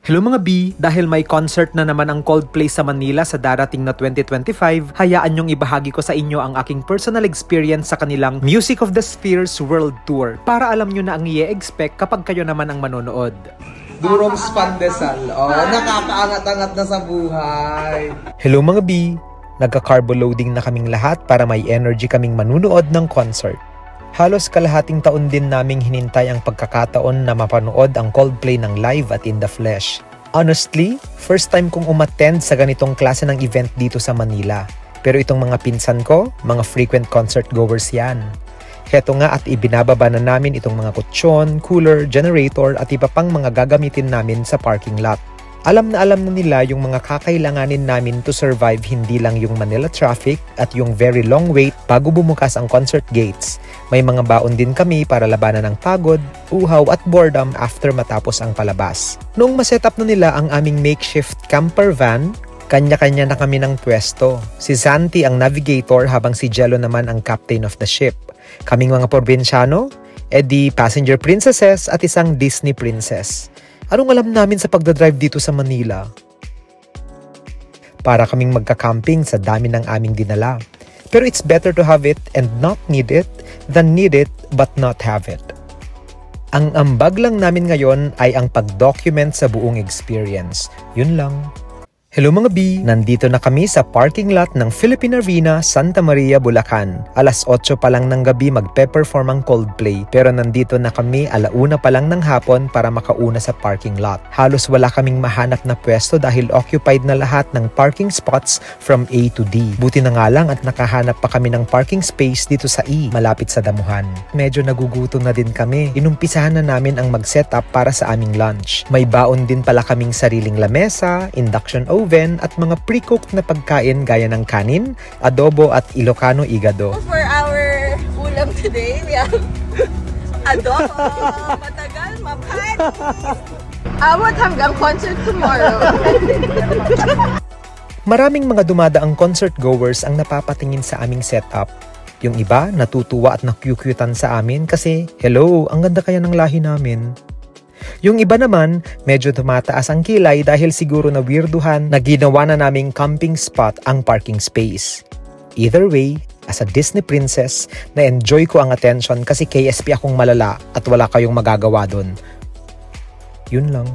Hello mga B! Dahil may concert na naman ang Coldplay sa Manila sa darating na 2025, hayaan niyong ibahagi ko sa inyo ang aking personal experience sa kanilang Music of the Spheres World Tour para alam niyo na ang i-expect kapag kayo naman ang manonood. Durong Pandesal. Oh, nakakaangat-angat na sa buhay. Hello mga B! Nagka-carbo loading na kaming lahat para may energy kaming manunood ng concert. Halos kalahating taon din naming hinintay ang pagkakataon na mapanood ang Coldplay ng live at in the flesh. Honestly, first time kong umattend sa ganitong klase ng event dito sa Manila. Pero itong mga pinsan ko, mga frequent concert goers yan. Heto nga at ibinababa na namin itong mga kutsyon, cooler, generator at iba pang mga gagamitin namin sa parking lot. Alam na nila yung mga kakailanganin namin to survive hindi lang yung Manila traffic at yung very long wait bago bumukas ang concert gates. May mga baon din kami para labanan ng pagod, uhaw at boredom after matapos ang palabas. Noong maset up na nila ang aming makeshift camper van, kanya-kanya na kami ng pwesto. Si Santi ang navigator habang si Jello naman ang captain of the ship. Kaming mga probinsyano, edi passenger princesses at isang Disney princess. Anong alam namin sa pagdadrive dito sa Manila? Para kaming magka-camping sa dami ng aming dinala. Pero it's better to have it and not need it than need it but not have it. Ang ambag lang namin ngayon ay ang pag-document sa buong experience. Yun lang. Hello mga B! Nandito na kami sa parking lot ng Philippine Arena, Santa Maria, Bulacan. Alas 8 pa lang ng gabi magpe-perform ang Coldplay pero nandito na kami 1:00 pa lang ng hapon para makauna sa parking lot. Halos wala kaming mahanap na pwesto dahil occupied na lahat ng parking spots from A to D. Buti na nga lang at nakahanap pa kami ng parking space dito sa E, malapit sa damuhan. Medyo nagugutom na din kami. Inumpisahan na namin ang mag-setup para sa aming lunch. May baon din pala kaming sariling lamesa, induction oven, at mga pre-cooked na pagkain gaya ng kanin, adobo at Ilocano igado. For our ulam today, we have adobo, matagal, mapani. I would have a concert tomorrow. Maraming mga dumadaang concert goers ang napapatingin sa aming setup. Yung iba natutuwa at nakyukyutan sa amin kasi, hello, ang ganda kaya ng lahi namin. Yung iba naman, medyo tumataas ang kilay dahil siguro na weirduhan na ginawa na naming camping spot ang parking space. Either way, as a Disney princess, na-enjoy ko ang attention kasi KSP akong malala at wala kayong magagawa dun. Yun lang.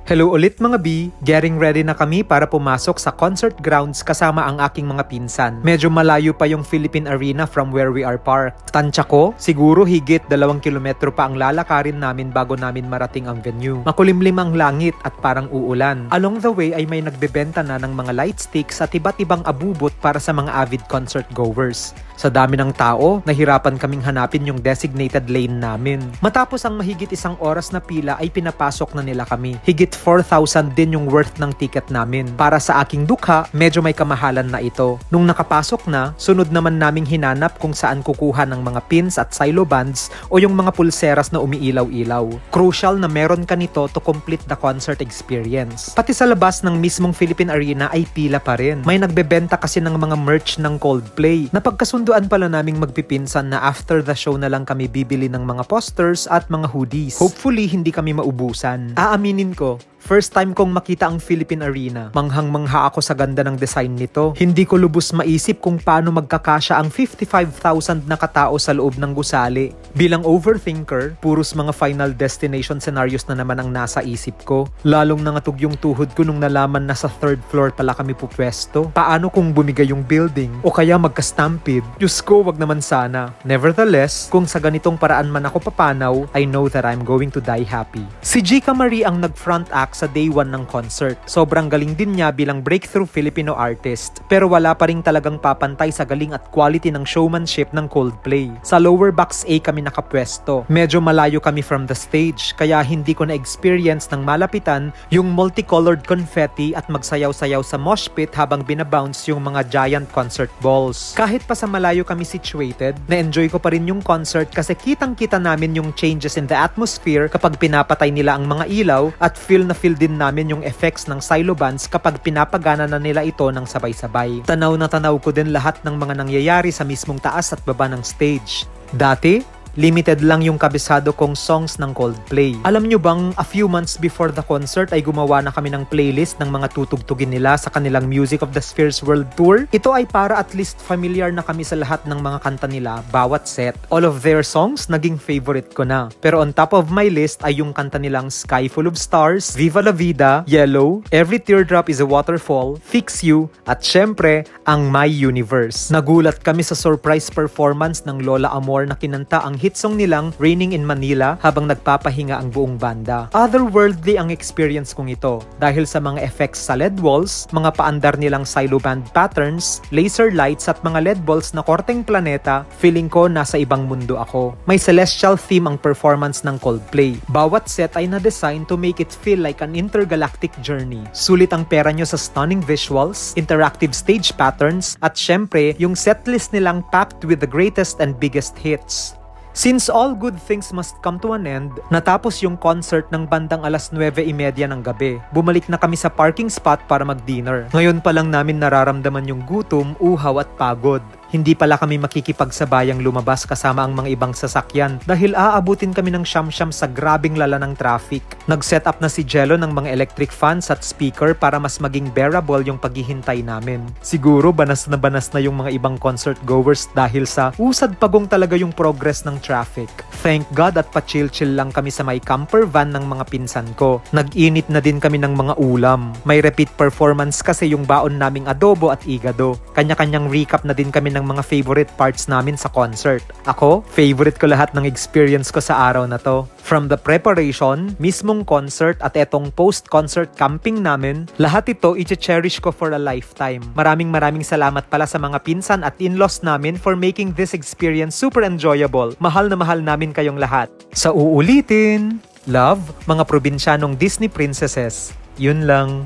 Hello ulit mga B! Getting ready na kami para pumasok sa concert grounds kasama ang aking mga pinsan. Medyo malayo pa yung Philippine Arena from where we are parked. Tansya ko, siguro higit 2 kilometro pa ang lalakarin namin bago namin marating ang venue. Makulimlim ang langit at parang uulan. Along the way ay may nagbebenta na ng mga light sticks at iba't ibang abubot para sa mga avid concert goers. Sa dami ng tao, nahirapan kaming hanapin yung designated lane namin. Matapos ang mahigit 1 oras na pila ay pinapasok na nila kami. Higit 4,000 din yung worth ng ticket namin. Para sa aking dukha, medyo may kamahalan na ito. Nung nakapasok na, sunod naman naming hinanap kung saan kukuha ng mga pins at silo bands o yung mga pulseras na umiilaw-ilaw. Crucial na meron ka nito to complete the concert experience. Pati sa labas ng mismong Philippine Arena ay pila pa rin. May nagbebenta kasi ng mga merch ng Coldplay. Napagkasunduan pala naming magpipinsan na after the show na lang kami bibili ng mga posters at mga hoodies. Hopefully, hindi kami maubusan. Aaminin ko, first time kong makita ang Philippine Arena. Manghang-mangha ako sa ganda ng design nito. Hindi ko lubos maisip kung paano magkakasya ang 55,000 na katao sa loob ng gusali. Bilang overthinker, puros mga final destination scenarios na naman ang nasa isip ko. Lalong nangatog yung tuhod ko nung nalaman na sa 3rd floor pala kami pupwesto. Paano kung bumigay yung building? O kaya magka-stampede? Diyos ko, wag naman sana. Nevertheless, kung sa ganitong paraan man ako papanaw, I know that I'm going to die happy. Si Jika Marie ang nag-front act sa day 1 ng concert. Sobrang galing din niya bilang breakthrough Filipino artist. Pero wala pa rin talagang papantay sa galing at quality ng showmanship ng Coldplay. Sa lower box A kami nakapwesto. Medyo malayo kami from the stage, kaya hindi ko na-experience ng malapitan yung multicolored confetti at magsayaw-sayaw sa mosh pit habang binabounce yung mga giant concert balls. Kahit pa sa malayo kami situated, na-enjoy ko pa rin yung concert kasi kitang-kita namin yung changes in the atmosphere kapag pinapatay nila ang mga ilaw at feel na feel din namin yung effects ng silo bands kapag pinapagana na nila ito ng sabay-sabay. Tanaw na tanaw ko din lahat ng mga nangyayari sa mismong taas at baba ng stage. Dati, limited lang yung kabisado kong songs ng Coldplay. Alam nyo bang a few months before the concert ay gumawa na kami ng playlist ng mga tutugtugin nila sa kanilang Music of the Spheres World Tour? Ito ay para at least familiar na kami sa lahat ng mga kanta nila bawat set. All of their songs naging favorite ko na. Pero on top of my list ay yung kanta nilang Sky Full of Stars, Viva La Vida, Yellow, Every Teardrop is a Waterfall, Fix You, at syempre, ang My Universe. Nagulat kami sa surprise performance ng Lola Amor na kinanta ang hit song nilang Raining in Manila habang nagpapahinga ang buong banda. Otherworldly ang experience kong ito dahil sa mga effects sa LED walls, mga paandar nilang silo band patterns, laser lights at mga LED balls na korteng planeta, feeling ko nasa ibang mundo ako. May celestial theme ang performance ng Coldplay. Bawat set ay na-design to make it feel like an intergalactic journey. Sulit ang pera nyo sa stunning visuals, interactive stage patterns, at syempre, yung setlist nilang packed with the greatest and biggest hits. Since all good things must come to an end, natapos yung concert ng bandang alas 9:30 ng gabi. Bumalik na kami sa parking spot para mag-dinner. Ngayon pa lang namin nararamdaman yung gutom, uhaw at pagod. Hindi pala kami makikipagsabayang lumabas kasama ang mga ibang sasakyan dahil aabutin kami ng siyam-siyam sa grabing lala ng traffic. Nag-set up na si Jello ng mga electric fans at speaker para mas maging bearable yung paghihintay namin. Siguro banas na yung mga ibang concert goers dahil sa usad pagong talaga yung progress ng traffic. Thank God at pa-chill-chill lang kami sa may camper van ng mga pinsan ko. Nag-init na din kami ng mga ulam. May repeat performance kasi yung baon naming adobo at igado. Kanya-kanyang recap na din kami ng mga favorite parts namin sa concert. Ako, favorite ko lahat ng experience ko sa araw na to. From the preparation, mismong concert at etong post-concert camping namin, lahat ito i-cherish ko for a lifetime. Maraming salamat pala sa mga pinsan at in-laws namin for making this experience super enjoyable. Mahal na mahal namin kayong lahat. Sa uulitin, love, mga probinsyanong Disney princesses. Yun lang.